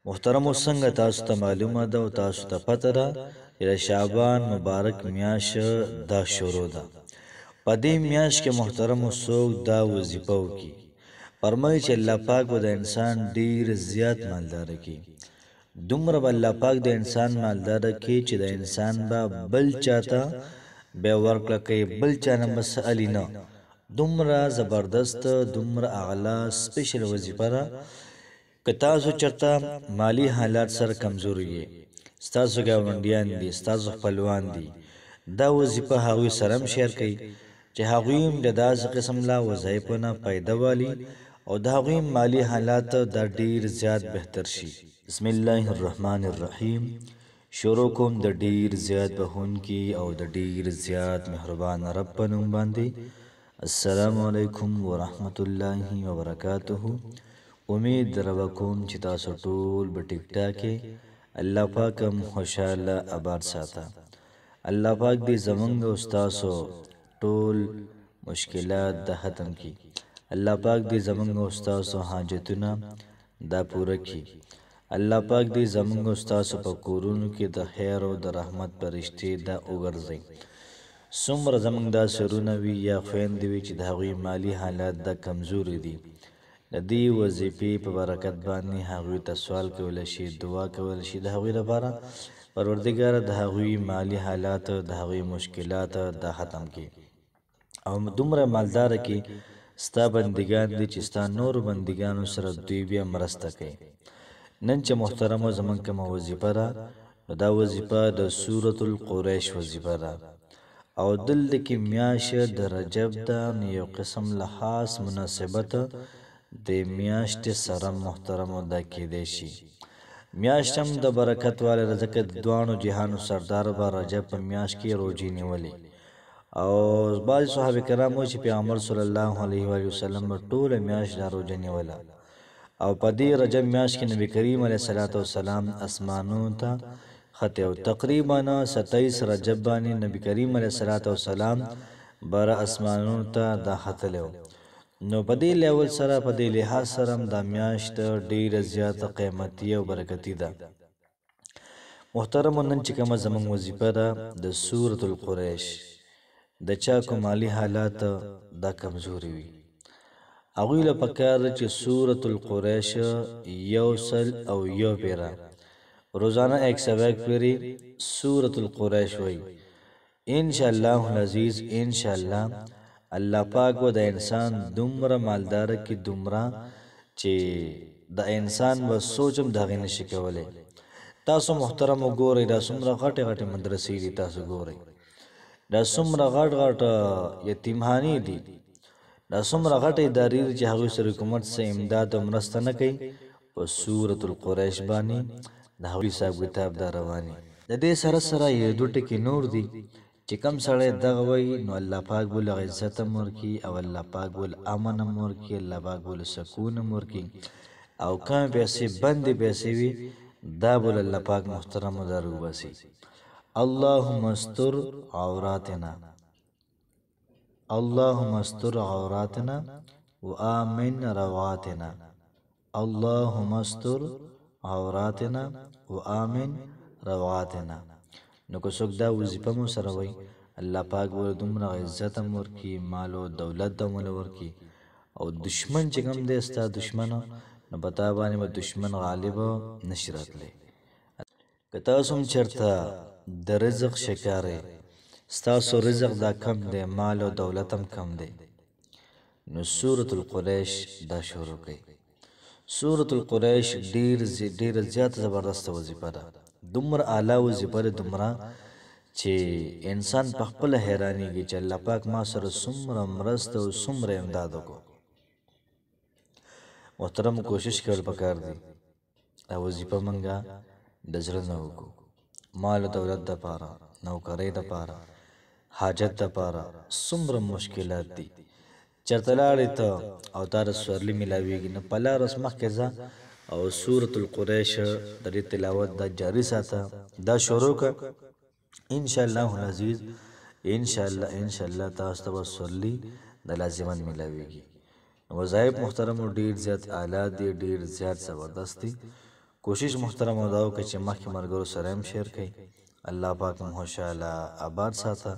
محترم څنګه تاسو ته معلومه ده او تاسو ته پته ده چې د شعبان مبارک میاشت دا شروع ده. په دې میاشت کې محترم څوک دا وظیفه وکړي، فرمایي چې الله پاک به د انسان ډیر زیات مالدار کړي. دومره به الله پاک د انسان مالدار کړي چې د انسان به بل چاته به ورکړه کوي، بل چا نه به سألي نه. دومره زبردست، دومره اعلی سپیشل وظیفه ده. که تاسو چرته مالی حالات سره کمزوري یې، ستاسو ګاونډیان دي، ستاسو خپلوان دي، دا وظیفه هغوی سره هم شیر کوي چې هغوی هم د داسې قسم لا وظایفو نه فایده والي او د هغوی مالی حالات دا ډیر زیات بهتر شي. بسم الله الرحمن الرحیم. شروع کوم د ډیر زیات بخونکي او د ډیر زیات مهربان رب په نوم باندې. السلام علیکم ورحمت الله وبرکاته. امید درو کوم چې تاسو ټول به ټیک ټاک کې. الله پاک هم خوشاله آباد ساته. الله پاک دې زمونږ او تاسو ټول مشکلات د ختم کړي. الله پاک دې زمونږ او تاسو حاجتونه دا پوره کړي. الله پاک دې زمونږ او تاسو په کورونو کې د خیر او د رحمت فرشتي دا وګرځي. څومره زمونږ دا سرونه وي یا خویندې وي چې د هغوی مالی حالات دا کمزوري دي، د دې وظیفې په برکت باندې هغوی ته سوال کولی شي، دعا کولی شي د هغوی لپاره. پروردګاره د هغوی مالی حالات، د هغوی مشکلات دا ختم کړي او دومره مالداره کې ستا بندګان دي چې ستا نورو بندګانو سره دوی بیا مرسته کوي. نن چې محترمو زمونږ کومه وظیفه ده، نو دا وظیفه د سورة القریش وظیفه ده او دلته کې میاشت د رجب ده. نو یو قسم له خاص مناسبت د میاشت سره محترمو دا کېدی شي. میاشت هم د برکت والی ده، ځکه د دواړو جهانو سردار به رجب په میاشت کې روژې نیولې او بعضې صحابه کرام وایي چې پیغمبر صلی الله علیه و وسلم به ټوله میاشت دا روژه نیوله او په دې رجب میاشت کې نبی کریم علیه الصلاة والسلام اسمانونو ته خطې او تقریبا 27 رجب باندې نبی کریم علیه الصلاة والسلام بر اسمانونو ته دا ختلی. نو په دې لیول سره، په دې لحاظ سره دا میاشت ډیره زیاته قیمتي او برکتي ده. محترمو نن چې کومه زموږ وظیفه ده د سورة القریش، د چا کو مالی حالات دا کمزوري وي هغوی له پکار ده چې سورة القریش 101 پیره روزانه 101 پیری سورة القریش وي. انشاءالله العزیز انشاءالله الله پاک و د انسان دومره مالدار کی دومره چې د انسان و سوچم دغه نشي کولای. تاسو محترم وګورئ دا څومره غټه غټه مدرسې دي، تاسو ګورئ دا څومره غټ غټ یتیمخانې دي، دا څومره غټه ادارې دي چې هغوی سره حکومت سره امداد او مرسته نه کوي. په سورة القریش باندې د هغوی حساب کتاب دا رواني. د دې سره سره یو دوه ټکي نور دي چې کم سړی دغه وایي نو الله پاک بول عزت هم ورکړي او الله پاک بول امن هم ورکړي، الله پاک بول سکون هم ورکړي او کم پیسې بندې پیسې وي دا بول الله پاک محترم دار وباسي. اللهم استر عوراتنا، اللهم استر عوراتنا وآمن رواتنا، اللهم استر عوراتنا وآمن رواتنا. نو که څوک دا وظیفه مو سره وي الله پاک به دومره عزت هم ورکړي، مال او دولت هم ورکړي او دشمن چې کوم دی ستا دشمن نو په تا باندې به دشمن غالب نشي راتلی. که تاسو هم چېرته د رزق شکار یې، ستاسو رزق دا کم دی، مال او دولت هم کم دی، نو سورة القریش دا شروع کړئ. سورة القریش ډېره زیاته زبردسته وظیفه ده، دومره اعلی وظیفه ده، دومره چې انسان په خپله حیرانېږي چې الله پاک ما سره څومره مرسته او څومره امداد وکړو. محترم کوشش کول پکار دی دا وظیفه موږ د زړه نه وکړو، مال او دولت دپاره، نوکرۍ دپاره، حاجت دپاره. څومره مشکلات دي، چېرته لاړې ته او تا د سورلي میلاویږي نو په لاره اوس مخکې ځه او سورة القریش د دې تلاوت دا جاري ساته، دا شروع کړه. انشاءالله العزیز انشاءالله تاسو ته به سورلي د لازمن میلاویږي. وظایف محترمو ډېر زیات اعلی دي، ډېر زیات زبردست دي. کوشش محترم دا وکړئ چې مخکې ملګرو سره هم شیر کړئ. الله پاک مو خوشحاله آباد ساته.